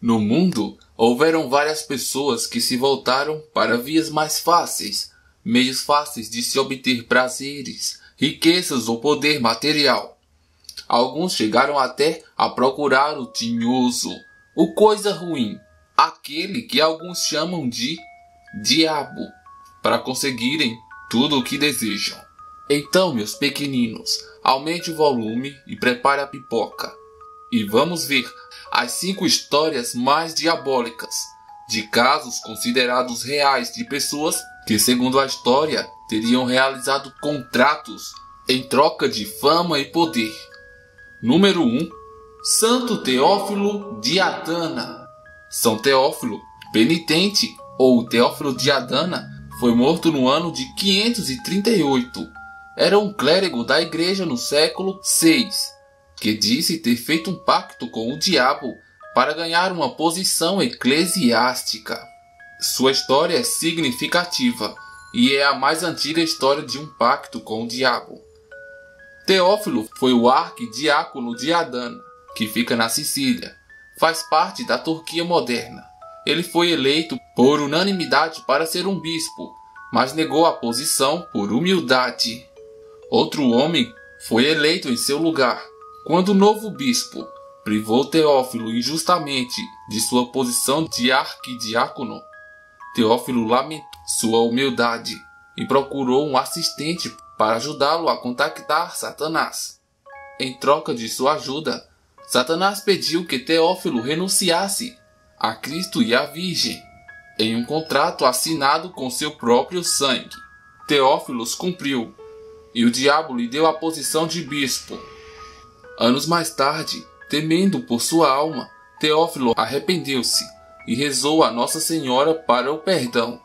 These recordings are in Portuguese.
No mundo, houveram várias pessoas que se voltaram para vias mais fáceis, meios fáceis de se obter prazeres, riquezas ou poder material. Alguns chegaram até a procurar o tinhoso, o coisa ruim, aquele que alguns chamam de diabo, para conseguirem tudo o que desejam. Então, meus pequeninos, aumente o volume e prepare a pipoca. E vamos ver as 5 histórias mais diabólicas, de casos considerados reais de pessoas que, segundo a história, teriam realizado contratos em troca de fama e poder. Número 1. Santo Teófilo de Adana. São Teófilo, penitente, ou Teófilo de Adana, foi morto no ano de 538. Era um clérigo da igreja no século VI, que disse ter feito um pacto com o diabo para ganhar uma posição eclesiástica. Sua história é significativa e é a mais antiga história de um pacto com o diabo. Teófilo foi o arquidiácono de Adana, que fica na Sicília. Faz parte da Turquia moderna. Ele foi eleito por unanimidade para ser um bispo, mas negou a posição por humildade. Outro homem foi eleito em seu lugar. Quando o novo bispo privou Teófilo injustamente de sua posição de arquidiácono, Teófilo lamentou sua humildade e procurou um assistente para ajudá-lo a contactar Satanás. Em troca de sua ajuda, Satanás pediu que Teófilo renunciasse a Cristo e à Virgem, em um contrato assinado com seu próprio sangue. Teófilo cumpriu, e o diabo lhe deu a posição de bispo. Anos mais tarde, temendo por sua alma, Teófilo arrependeu-se e rezou a Nossa Senhora para o perdão.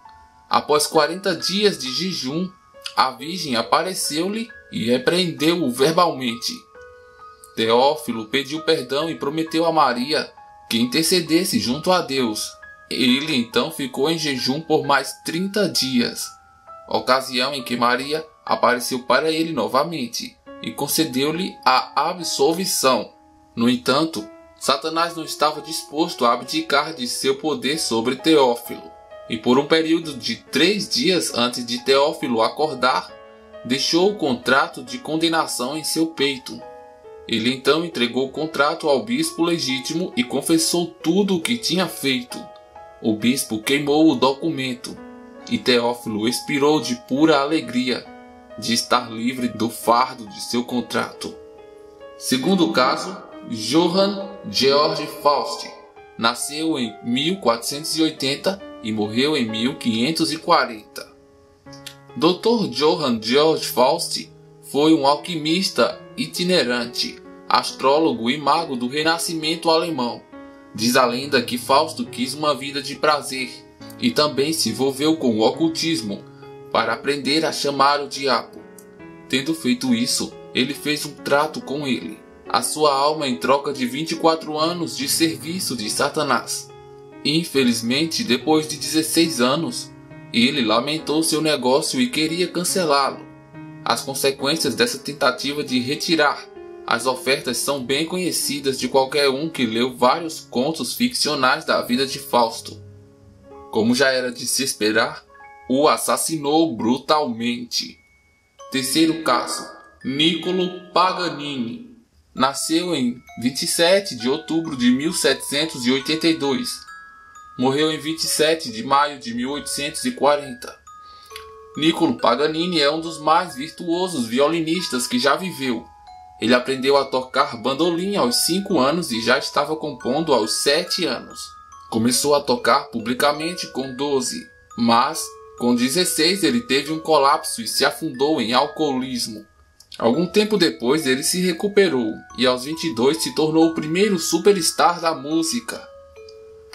Após 40 dias de jejum, a Virgem apareceu-lhe e repreendeu-o verbalmente. Teófilo pediu perdão e prometeu a Maria que intercedesse junto a Deus. Ele então ficou em jejum por mais 30 dias, ocasião em que Maria apareceu para ele novamente e concedeu-lhe a absolvição. No entanto, Satanás não estava disposto a abdicar de seu poder sobre Teófilo, e por um período de 3 dias antes de Teófilo acordar, deixou o contrato de condenação em seu peito. Ele então entregou o contrato ao bispo legítimo e confessou tudo o que tinha feito. O bispo queimou o documento, e Teófilo expirou de pura alegria de estar livre do fardo de seu contrato. Segundo caso, Johann Georg Faust nasceu em 1480 e morreu em 1540. Dr. Johann Georg Faust foi um alquimista itinerante, astrólogo e mago do Renascimento alemão. Diz a lenda que Fausto quis uma vida de prazer e também se envolveu com o ocultismo para aprender a chamar o diabo. Tendo feito isso, ele fez um trato com ele, a sua alma em troca de 24 anos de serviço de Satanás. Infelizmente, depois de 16 anos, ele lamentou seu negócio e queria cancelá-lo. As consequências dessa tentativa de retirar as ofertas são bem conhecidas de qualquer um que leu vários contos ficcionais da vida de Fausto. Como já era de se esperar, o assassinou brutalmente. Terceiro caso, Niccolo Paganini. Nasceu em 27 de outubro de 1782. Morreu em 27 de maio de 1840. Niccolo Paganini é um dos mais virtuosos violinistas que já viveu. Ele aprendeu a tocar bandolim aos 5 anos e já estava compondo aos 7 anos. Começou a tocar publicamente com 12, mas com 16 ele teve um colapso e se afundou em alcoolismo. Algum tempo depois ele se recuperou e aos 22 se tornou o primeiro superstar da música.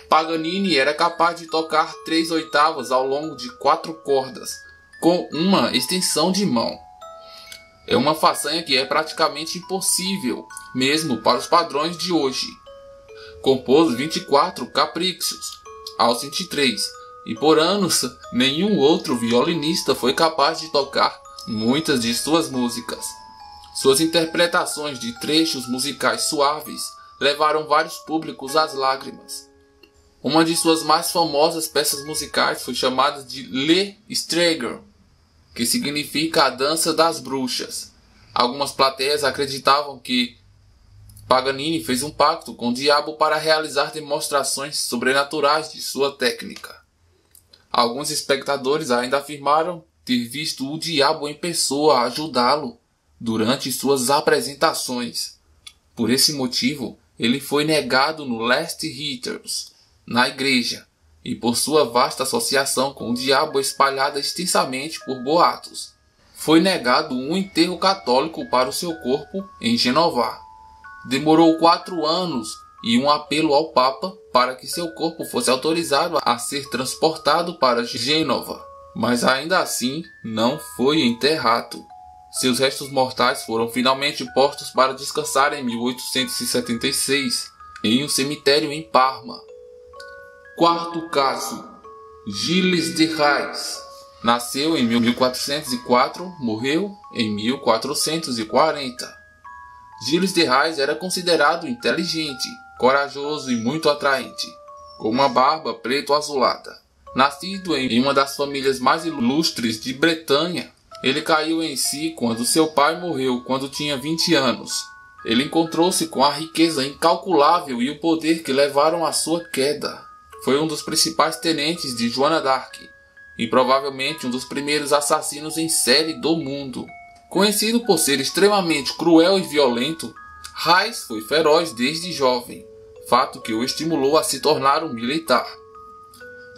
Paganini era capaz de tocar 3 oitavas ao longo de 4 cordas, com uma extensão de mão. É uma façanha que é praticamente impossível, mesmo para os padrões de hoje. Compôs 24 caprichos aos 23, e por anos nenhum outro violinista foi capaz de tocar muitas de suas músicas. Suas interpretações de trechos musicais suaves levaram vários públicos às lágrimas. Uma de suas mais famosas peças musicais foi chamada de Le Stregher, que significa a dança das bruxas. Algumas plateias acreditavam que Paganini fez um pacto com o diabo para realizar demonstrações sobrenaturais de sua técnica. Alguns espectadores ainda afirmaram ter visto o diabo em pessoa ajudá-lo durante suas apresentações. Por esse motivo, ele foi negado no Last Rites, na igreja, e por sua vasta associação com o diabo espalhada extensamente por boatos. Foi negado um enterro católico para o seu corpo em Genova. Demorou 4 anos e um apelo ao Papa para que seu corpo fosse autorizado a ser transportado para Gênova, mas ainda assim não foi enterrado. Seus restos mortais foram finalmente postos para descansar em 1876 em um cemitério em Parma. Quarto caso: Gilles de Rais. Nasceu em 1404, morreu em 1440. Gilles de Rais era considerado inteligente, corajoso e muito atraente, com uma barba preto-azulada. Nascido em uma das famílias mais ilustres de Bretanha, ele caiu em si quando seu pai morreu quando tinha 20 anos. Ele encontrou-se com a riqueza incalculável e o poder que levaram à sua queda. Foi um dos principais tenentes de Joana d'Arc e provavelmente um dos primeiros assassinos em série do mundo. Conhecido por ser extremamente cruel e violento, Rais foi feroz desde jovem, fato que o estimulou a se tornar um militar.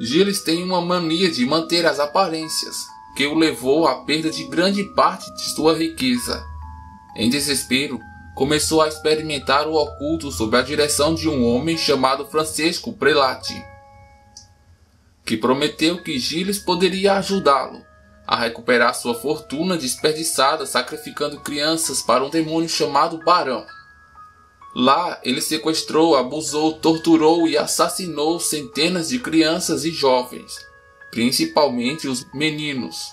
Gilles tem uma mania de manter as aparências, que o levou à perda de grande parte de sua riqueza. Em desespero, começou a experimentar o oculto sob a direção de um homem chamado Francesco Prelati, que prometeu que Gilles poderia ajudá-lo a recuperar sua fortuna desperdiçada sacrificando crianças para um demônio chamado Barão. Lá, ele sequestrou, abusou, torturou e assassinou centenas de crianças e jovens, principalmente os meninos.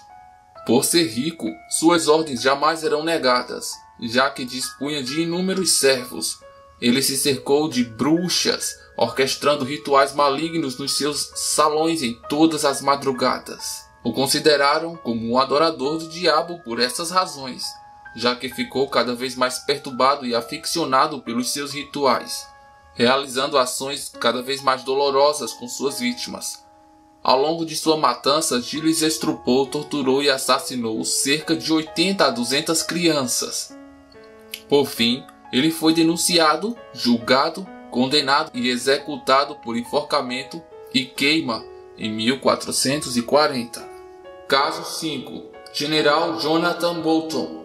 Por ser rico, suas ordens jamais eram negadas, já que dispunha de inúmeros servos. Ele se cercou de bruxas, orquestrando rituais malignos nos seus salões em todas as madrugadas. O consideraram como um adorador do diabo por essas razões, já que ficou cada vez mais perturbado e aficionado pelos seus rituais, realizando ações cada vez mais dolorosas com suas vítimas. Ao longo de sua matança, Gilles estrupou, torturou e assassinou cerca de 80 a 200 crianças. Por fim, ele foi denunciado, julgado, condenado e executado por enforcamento e queima em 1440. Caso 5. General Jonathan Moulton.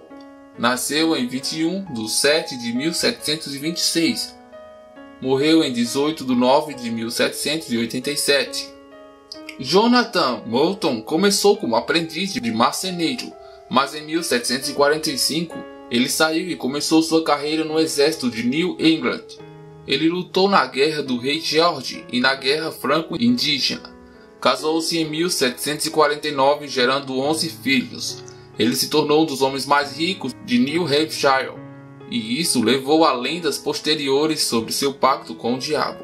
Nasceu em 21 de 7 de 1726. Morreu em 18 de 9 de 1787. Jonathan Moulton começou como aprendiz de marceneiro, mas em 1745 ele saiu e começou sua carreira no exército de New England. Ele lutou na Guerra do Rei George e na Guerra Franco-Indígena. Casou-se em 1749, gerando 11 filhos. Ele se tornou um dos homens mais ricos de New Hampshire, e isso levou a lendas posteriores sobre seu pacto com o diabo.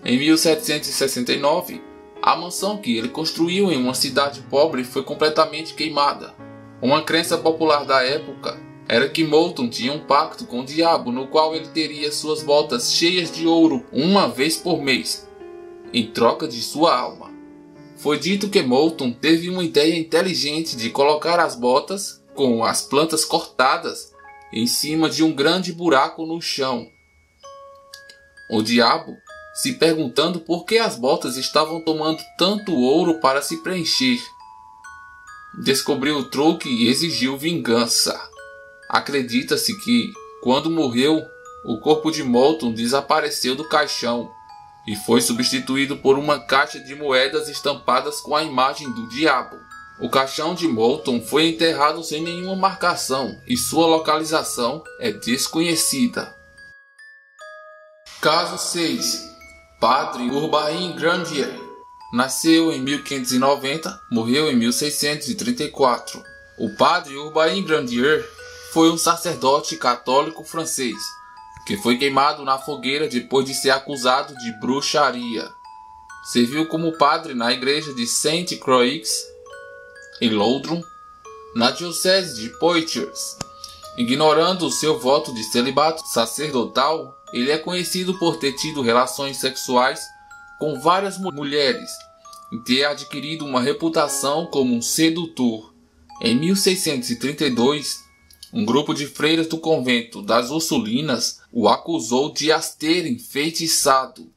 Em 1769, a mansão que ele construiu em uma cidade pobre foi completamente queimada. Uma crença popular da época era que Moulton tinha um pacto com o diabo no qual ele teria suas botas cheias de ouro uma vez por mês, em troca de sua alma. Foi dito que Moulton teve uma ideia inteligente de colocar as botas, com as plantas cortadas, em cima de um grande buraco no chão. O diabo, se perguntando por que as botas estavam tomando tanto ouro para se preencher, descobriu o truque e exigiu vingança. Acredita-se que, quando morreu, o corpo de Moulton desapareceu do caixão e foi substituído por uma caixa de moedas estampadas com a imagem do diabo. O caixão de Moulton foi enterrado sem nenhuma marcação e sua localização é desconhecida. Caso 6. Padre Urbain Grandier. Nasceu em 1590, morreu em 1634. O padre Urbain Grandier foi um sacerdote católico francês que foi queimado na fogueira depois de ser acusado de bruxaria. Serviu como padre na igreja de Saint Croix, em Loudun, na diocese de Poitiers. Ignorando o seu voto de celibato sacerdotal, ele é conhecido por ter tido relações sexuais com várias mulheres e ter adquirido uma reputação como um sedutor. Em 1632, um grupo de freiras do convento das Ursulinas o acusou de as ter enfeitiçado,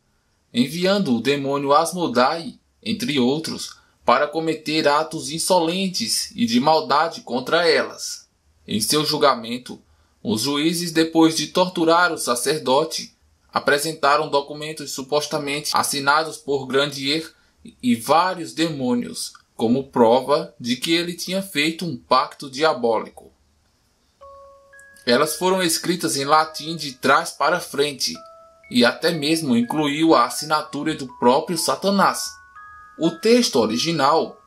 enviando o demônio Asmodai, entre outros, para cometer atos insolentes e de maldade contra elas. Em seu julgamento, os juízes, depois de torturar o sacerdote, apresentaram documentos supostamente assinados por Grandier e vários demônios, como prova de que ele tinha feito um pacto diabólico. Elas foram escritas em latim de trás para frente, e até mesmo incluiu a assinatura do próprio Satanás. O texto original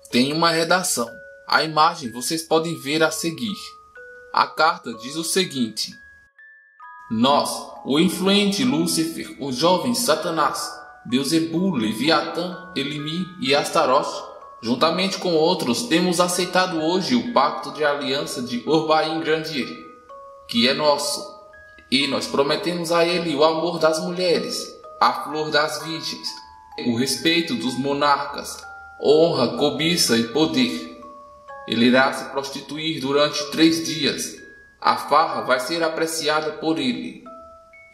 tem uma redação. A imagem vocês podem ver a seguir. A carta diz o seguinte: Nós, o influente Lúcifer, o jovem Satanás, Beelzebul, Leviatã, Elimi e Astaroth, juntamente com outros, temos aceitado hoje o pacto de aliança de Orbaim Grandier, que é nosso, e nós prometemos a ele o amor das mulheres, a flor das virgens, o respeito dos monarcas, honra, cobiça e poder. Ele irá se prostituir durante 3 dias. A farra vai ser apreciada por ele.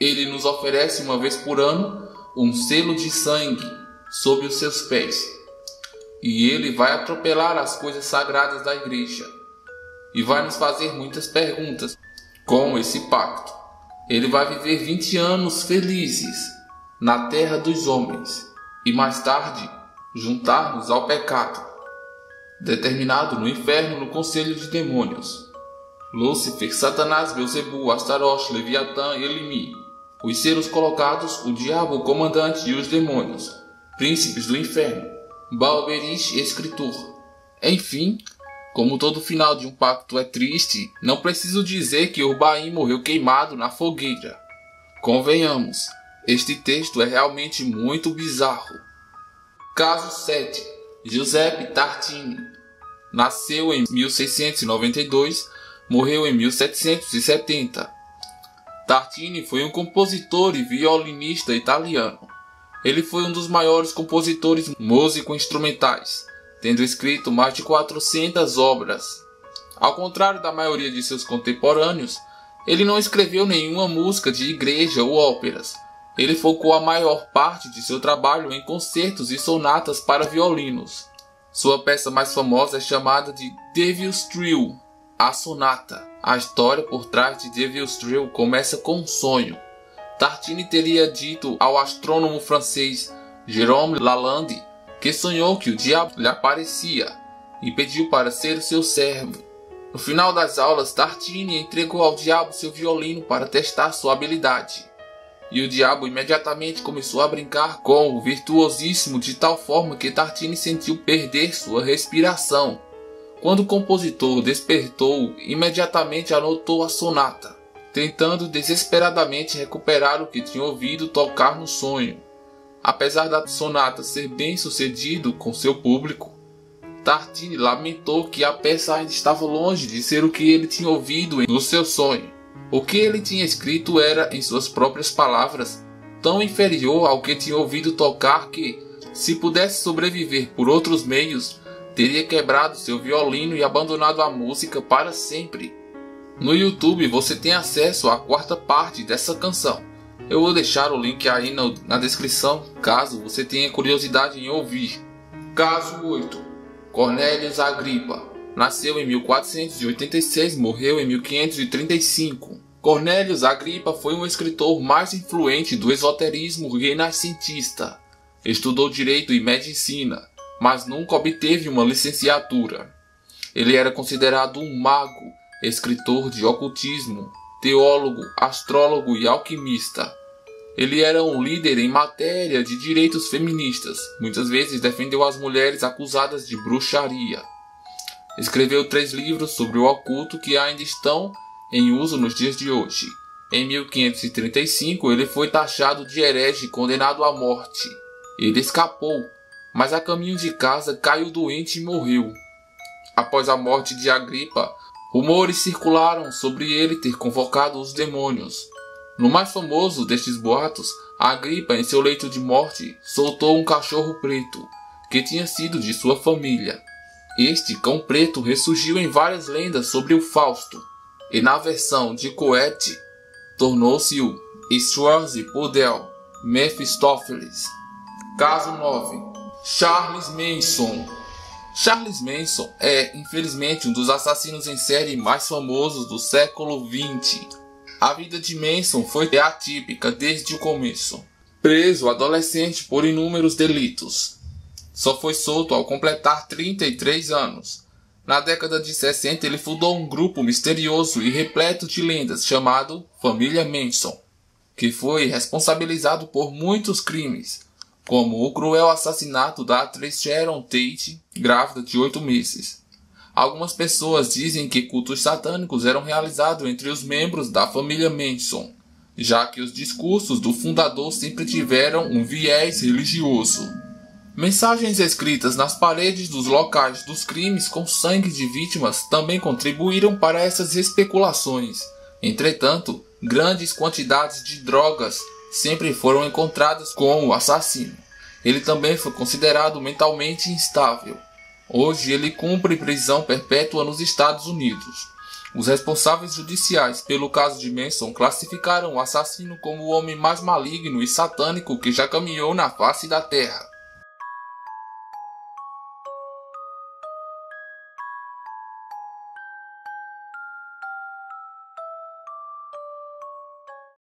Ele nos oferece uma vez por ano um selo de sangue sob os seus pés. E ele vai atropelar as coisas sagradas da igreja. E vai nos fazer muitas perguntas com esse pacto. Ele vai viver 20 anos felizes na terra dos homens. E mais tarde juntar-nos ao pecado, determinado no inferno no conselho de demônios. Lúcifer, Satanás, Beelzebul, Astaroth, Leviatã e Elimi, os seres colocados, o diabo, o comandante e os demônios, príncipes do inferno, Baal-Berich, escritor. Enfim, como todo final de um pacto é triste, não preciso dizer que Orbaim morreu queimado na fogueira. Convenhamos, este texto é realmente muito bizarro. Caso 7. Giuseppe Tartini. Nasceu em 1692, morreu em 1770. Tartini foi um compositor e violinista italiano. Ele foi um dos maiores compositores músico-instrumentais, tendo escrito mais de 400 obras. Ao contrário da maioria de seus contemporâneos, ele não escreveu nenhuma música de igreja ou óperas. Ele focou a maior parte de seu trabalho em concertos e sonatas para violinos. Sua peça mais famosa é chamada de Devil's Trio, a sonata. A história por trás de Devil's Trio começa com um sonho. Tartini teria dito ao astrônomo francês Jérôme Lalande que sonhou que o diabo lhe aparecia e pediu para ser o seu servo. No final das aulas, Tartini entregou ao diabo seu violino para testar sua habilidade. E o diabo imediatamente começou a brincar com o virtuosíssimo de tal forma que Tartini sentiu perder sua respiração. Quando o compositor despertou, imediatamente anotou a sonata, tentando desesperadamente recuperar o que tinha ouvido tocar no sonho. Apesar da sonata ser bem sucedido com seu público, Tartini lamentou que a peça ainda estava longe de ser o que ele tinha ouvido no seu sonho. O que ele tinha escrito era, em suas próprias palavras, tão inferior ao que tinha ouvido tocar que, se pudesse sobreviver por outros meios, teria quebrado seu violino e abandonado a música para sempre. No YouTube você tem acesso à 4ª parte dessa canção. Eu vou deixar o link aí na descrição, caso você tenha curiosidade em ouvir. Caso 8. Cornélius Agripa. Nasceu em 1486, morreu em 1535. Cornélius Agripa foi um escritor mais influente do esoterismo renascentista. Estudou direito e medicina, mas nunca obteve uma licenciatura. Ele era considerado um mago, escritor de ocultismo, teólogo, astrólogo e alquimista. Ele era um líder em matéria de direitos feministas. Muitas vezes defendeu as mulheres acusadas de bruxaria. Escreveu 3 livros sobre o oculto que ainda estão em uso nos dias de hoje. Em 1535 ele foi taxado de herege e condenado à morte. Ele escapou, mas a caminho de casa caiu doente e morreu. Após a morte de Agripa, rumores circularam sobre ele ter convocado os demônios. No mais famoso destes boatos, Agripa, em seu leito de morte, soltou um cachorro preto, que tinha sido de sua família. Este cão preto ressurgiu em várias lendas sobre o Fausto, e na versão de Goethe, tornou-se o Schwarzpudel Mephistopheles. Caso 9. Charles Manson. Charles Manson é, infelizmente, um dos assassinos em série mais famosos do século XX. A vida de Manson foi atípica desde o começo. Preso adolescente por inúmeros delitos. Só foi solto ao completar 33 anos. Na década de 60 ele fundou um grupo misterioso e repleto de lendas chamado Família Manson, que foi responsabilizado por muitos crimes, como o cruel assassinato da atriz Sharon Tate, grávida de 8 meses. Algumas pessoas dizem que cultos satânicos eram realizados entre os membros da família Manson, já que os discursos do fundador sempre tiveram um viés religioso. Mensagens escritas nas paredes dos locais dos crimes com sangue de vítimas também contribuíram para essas especulações. Entretanto, grandes quantidades de drogas sempre foram encontradas com o assassino. Ele também foi considerado mentalmente instável. Hoje ele cumpre prisão perpétua nos Estados Unidos. Os responsáveis judiciais pelo caso de Manson classificaram o assassino como o homem mais maligno e satânico que já caminhou na face da Terra.